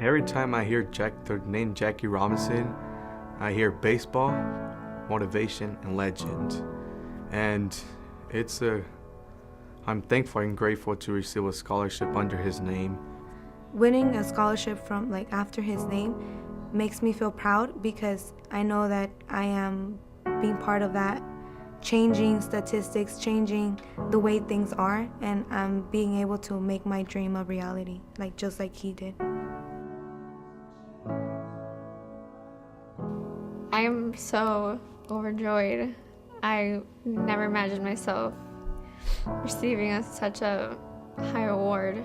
Every time I hear the name Jackie Robinson, I hear baseball, motivation, and legend. And I'm thankful and grateful to receive a scholarship under his name. Winning a scholarship from after his name makes me feel proud because I know that I am being part of that, changing statistics, changing the way things are, and I'm being able to make my dream a reality, just like he did. I am so overjoyed. I never imagined myself receiving such a high award,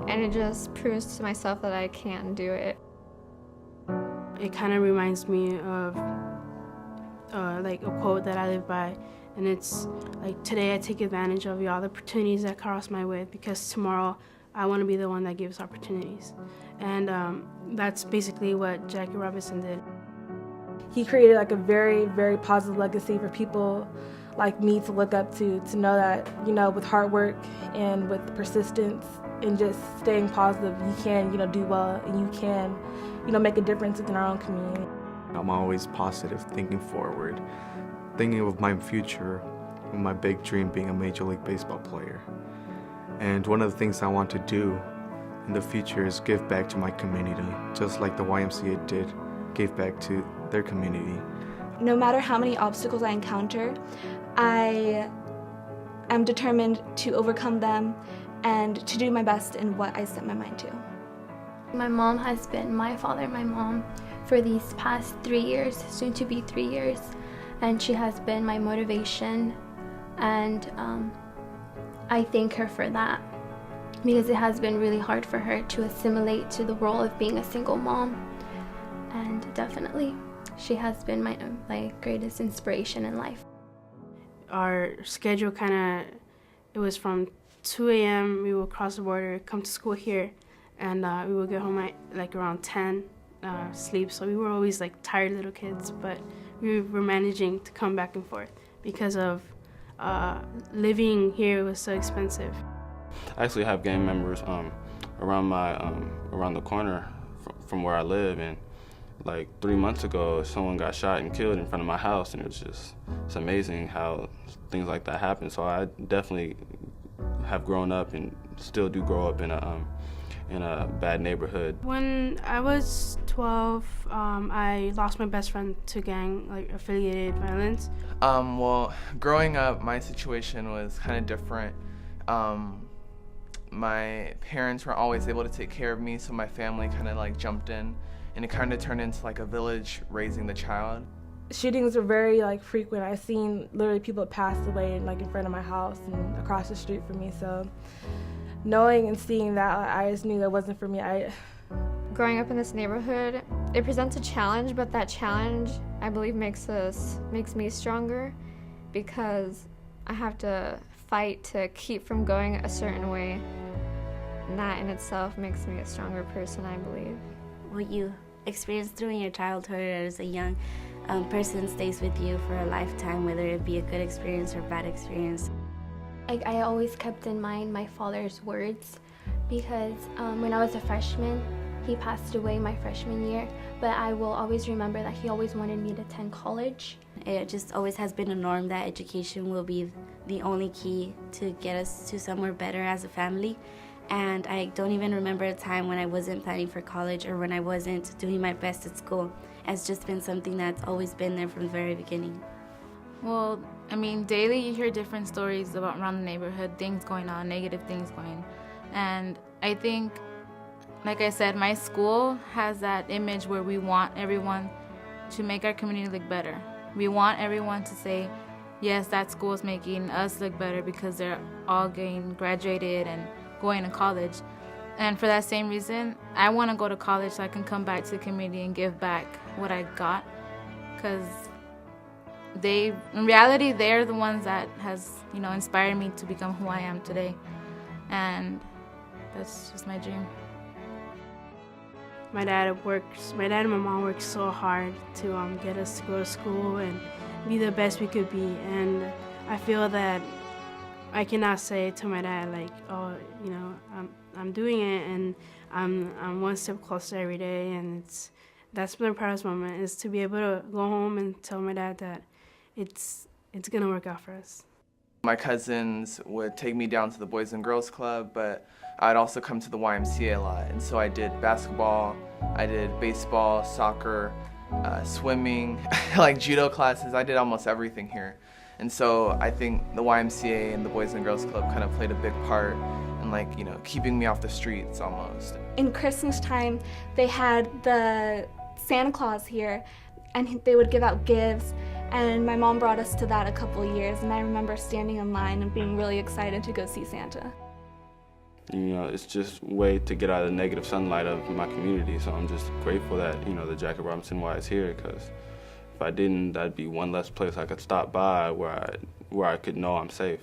and it just proves to myself that I can do it. It kind of reminds me of a quote that I live by, and it's today I take advantage of all the opportunities that cross my way because tomorrow I want to be the one that gives opportunities. And that's basically what Jackie Robinson did. He created a very, very positive legacy for people like me to look up to know that, with hard work and with persistence and just staying positive, you can, do well, and you can, make a difference in our own community. I'm always positive, thinking forward, thinking of my future, and my big dream being a Major League Baseball player. And one of the things I want to do in the future is give back to my community, just like the YMCA did, gave back to their community. No matter how many obstacles I encounter, I am determined to overcome them and to do my best in what I set my mind to. My mom has been my father, my mom, for these past 3 years, soon to be 3 years, and she has been my motivation, and I thank her for that because it has been really hard for her to assimilate to the role of being a single mom, and definitely she has been my greatest inspiration in life. Our schedule it was from 2 a.m. we would cross the border, come to school here, and we would get home at around 10, sleep. So we were always tired little kids, but we were managing to come back and forth because of living here was so expensive. I actually have gang members around the corner from where I live, and 3 months ago someone got shot and killed in front of my house, and it's amazing how things like that happen. So I definitely have grown up and still do grow up in a bad neighborhood. When I was 12, I lost my best friend to gang affiliated violence. Well, growing up, my situation was kind of different. My parents weren't always able to take care of me, so my family kind of jumped in, and it kind of turned into a village raising the child. Shootings are very frequent. I've seen literally people pass away in front of my house and across the street from me. So knowing and seeing that, I just knew that wasn't for me. Growing up in this neighborhood, it presents a challenge, but that challenge, I believe, makes me stronger because I have to fight to keep from going a certain way. And that in itself makes me a stronger person, I believe. What you experience during your childhood as a young person stays with you for a lifetime, whether it be a good experience or bad experience. I always kept in mind my father's words because when I was a freshman, he passed away my freshman year, but I will always remember that he always wanted me to attend college. It just always has been a norm that education will be the only key to get us to somewhere better as a family. And I don't even remember a time when I wasn't planning for college or when I wasn't doing my best at school. It's just been something that's always been there from the very beginning. Well, daily you hear different stories around the neighborhood, things going on, negative things going. And I think, like I said, my school has that image where we want everyone to make our community look better. We want everyone to say, yes, that school is making us look better because they're all getting graduated and going to college. And for that same reason, I want to go to college so I can come back to the community and give back what I got. Because in reality, they're the ones that has, inspired me to become who I am today. And that's just my dream. My dad and my mom worked so hard to get us to go to school and be the best we could be. And I feel that I cannot say to my dad, I'm doing it, and I'm one step closer every day, and that's my proudest moment, is to be able to go home and tell my dad that it's gonna work out for us. My cousins would take me down to the Boys and Girls Club, but I'd also come to the YMCA a lot. And so I did basketball, I did baseball, soccer, swimming, like judo classes. I did almost everything here. And so I think the YMCA and the Boys and Girls Club kind of played a big part in, like, you know, keeping me off the streets almost. In Christmas time, they had the Santa Claus here, and they would give out gifts. And my mom brought us to that a couple of years, and I remember standing in line and being really excited to go see Santa. You know, it's just a way to get out of the negative sunlight of my community, so I'm just grateful that, you know, the Jackie Robinson Y is here, because if I didn't, that'd be one less place I could stop by where I could know I'm safe.